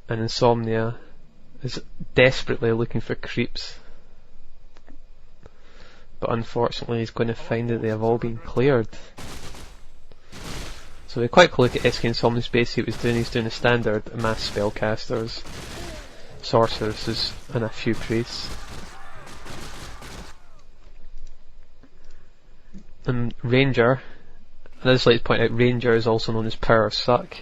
and Insomnia is desperately looking for creeps, but unfortunately he's going to find that they have all been cleared. So we quite look at SK Insomnia's base. What he's doing a standard mass spellcasters, sorceresses and a few priests. And Ranger, and I'd just like to point out, Ranger is also known as Power of Suck.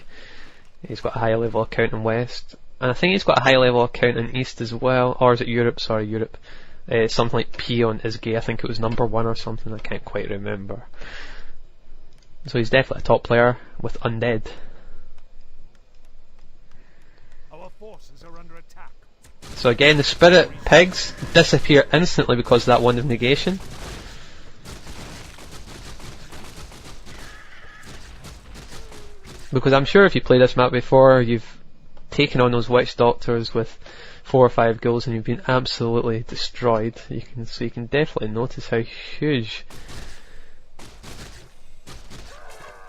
He's got a high level account in West, and I think he's got a high level account in East as well, or is it Europe? Sorry, Europe. Something like Peon is gay. I think it was number 1 or something, I can't quite remember. So he's definitely a top player with Undead. Our forces are under attack. So again, the spirit pigs disappear instantly because of that wand of negation. Because I'm sure if you played this map before, you've taken on those witch doctors with 4 or 5 goals and you've been absolutely destroyed. So you can definitely notice how huge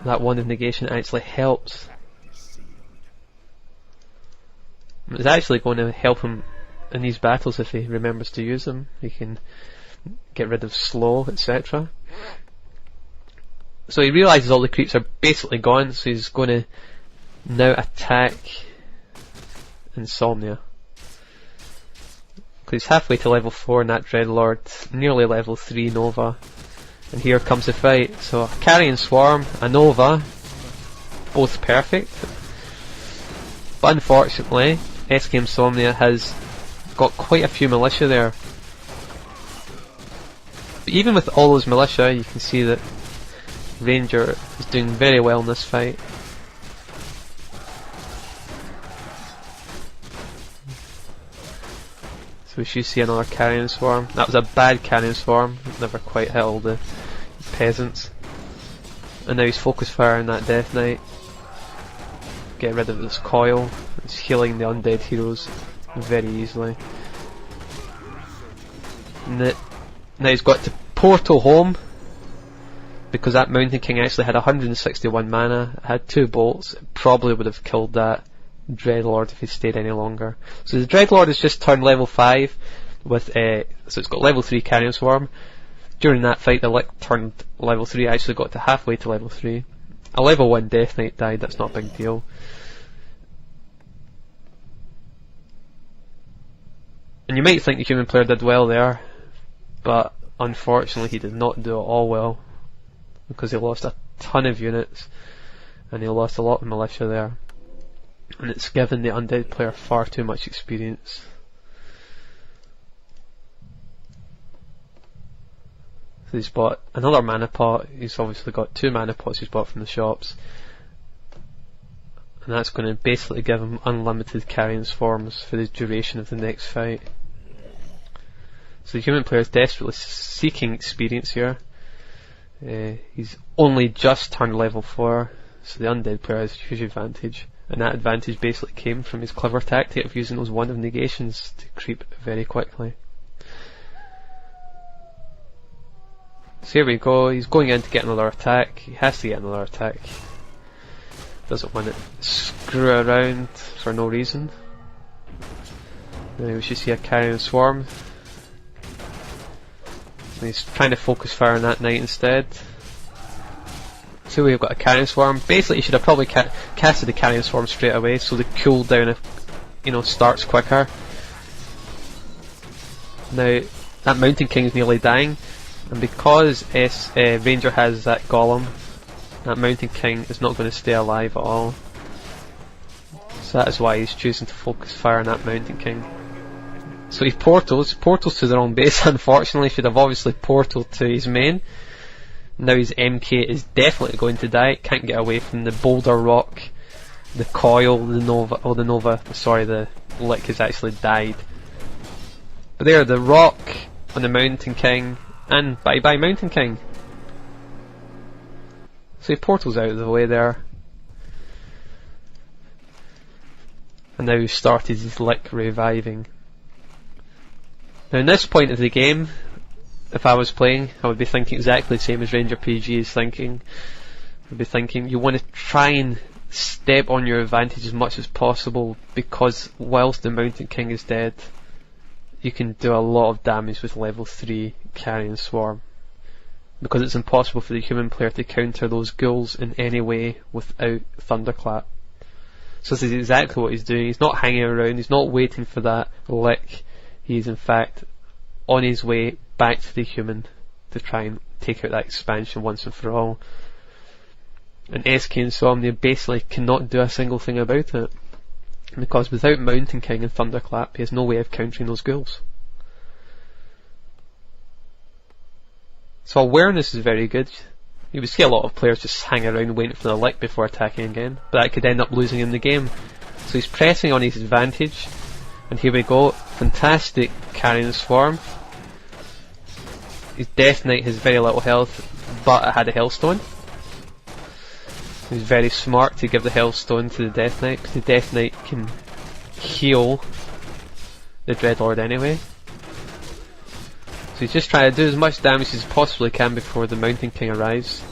that wand of negation actually helps. It's actually going to help him in these battles if he remembers to use them. He can get rid of slow, etc. So he realises all the creeps are basically gone, so he's going to now attack Insomnia. Because he's halfway to level 4 in that Dreadlord, nearly level 3 Nova. And here comes the fight. So a Carrion Swarm, a Nova, both perfect. But unfortunately, SK Insomnia has got quite a few militia there. But even with all those militia, you can see that Ranger is doing very well in this fight. So we should see another Carrion Swarm. That was a bad Carrion Swarm, never quite hit all the peasants. And now he's focus firing that Death Knight. Get rid of this coil. It's healing the undead heroes very easily. Now he's got to portal home, because that Mountain King actually had 161 mana, had 2 bolts. It probably would have killed that Dreadlord if he stayed any longer. So the Dreadlord has just turned level 5 with so it's got level 3 Carrion Swarm. During that fight the Lick turned level 3, actually got to halfway to level 3. A level 1 Death Knight died, that's not a big deal. And you might think the human player did well there, but unfortunately he did not do it all well, because he lost a ton of units and he lost a lot of militia there, and it's given the undead player far too much experience. So he's bought another mana pot. He's obviously got 2 mana pots he's bought from the shops, and that's going to basically give him unlimited Carrion Swarms for the duration of the next fight. So the human player is desperately seeking experience here. He's only just turned level 4, so the undead player has a huge advantage, and that advantage basically came from his clever tactic of using those wand of negations to creep very quickly. So here we go, he's going in to get another attack. He has to get another attack. Doesn't want to screw around for no reason. Now we should see a Carrion Swarm. He's trying to focus fire on that knight instead. So we've got a Carrion Swarm. Basically, you should have probably casted the Carrion Swarm straight away, so the cooldown, starts quicker. Now that Mountain King is nearly dying, and because Ranger has that Golem, that Mountain King is not going to stay alive at all. So that is why he's choosing to focus fire on that Mountain King. So he portals to the wrong base. Unfortunately, should have obviously portaled to his main. Now his MK is definitely going to die. It can't get away from the boulder rock, the coil, the Lick has actually died. But there, the rock on the Mountain King, and bye bye Mountain King. So he portals out of the way there. And now he's started his Lick reviving. Now in this point of the game, if I was playing, I would be thinking exactly the same as Ranger PG is thinking. I'd be thinking, you want to try and step on your advantage as much as possible, because whilst the Mountain King is dead, you can do a lot of damage with level 3 Carrion Swarm, because it's impossible for the human player to counter those ghouls in any way without Thunderclap. So this is exactly what he's doing. He's not hanging around, he's not waiting for that lick. He's in fact on his way back to the human to try and take out that expansion once and for all. And SK Insomnia basically cannot do a single thing about it, because without Mountain King and Thunderclap, he has no way of countering those ghouls. So awareness is very good. You would see a lot of players just hang around waiting for the lick before attacking again, but that could end up losing him the game. So he's pressing on his advantage, and here we go, fantastic Carrion Swarm. His Death Knight has very little health, but it had a Hellstone. He's very smart to give the Hellstone to the Death Knight, because the Death Knight can heal the Dreadlord anyway. So he's just trying to do as much damage as he possibly can before the Mountain King arrives.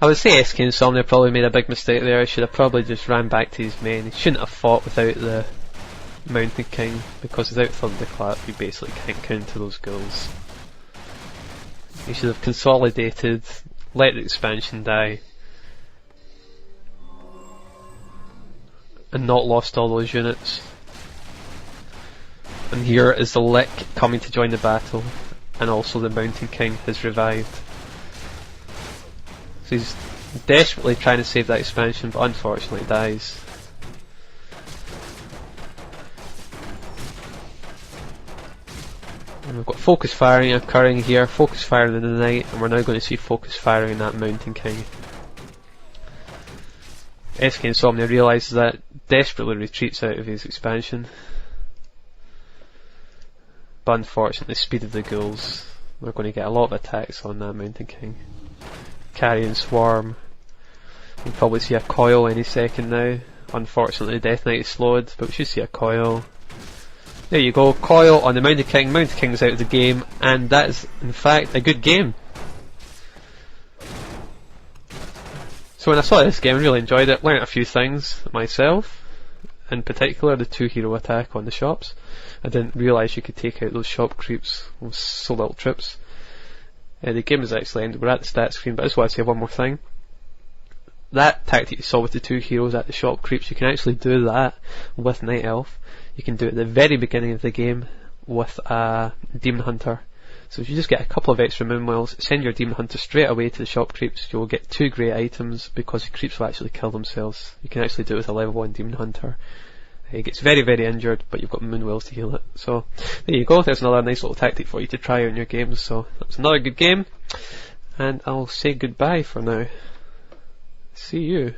I would say SK Insomnia probably made a big mistake there. He should have probably just ran back to his main. He shouldn't have fought without the Mountain King, because without Thunderclap you basically can't counter those ghouls. He should have consolidated, let the expansion die, and not lost all those units. And here is the Lick coming to join the battle, and also the Mountain King has revived. So he's desperately trying to save that expansion, but unfortunately dies. And we've got focus firing occurring here, focus firing in the night, and we're now going to see focus firing in that Mountain King. SK Insomnia realises that, desperately retreats out of his expansion. But unfortunately, the speed of the ghouls, we're going to get a lot of attacks on that Mountain King. Carrion Swarm. We'll probably see a coil any second now. Unfortunately, Death Knight is slowed, but we should see a coil. There you go, coil on the Mountain King. Mountain King's out of the game, and that is in fact a good game. So when I saw this game, I really enjoyed it. Learned a few things myself, in particular the 2-hero attack on the shops. I didn't realise you could take out those shop creeps with so little trips. The game is actually ended. We're at the stats screen, but I just want to say one more thing. That tactic you saw with the 2 heroes at the shop creeps, you can actually do that with Night Elf. You can do it at the very beginning of the game with a Demon Hunter. So if you just get a couple of extra moon wells, send your Demon Hunter straight away to the shop creeps, you'll get 2 great items, because the creeps will actually kill themselves. You can actually do it with a level 1 Demon Hunter. He gets very, very injured, but you've got moon wells to heal it. So there you go, there's another nice little tactic for you to try out in your games. So that was another good game, and I'll say goodbye for now. See you.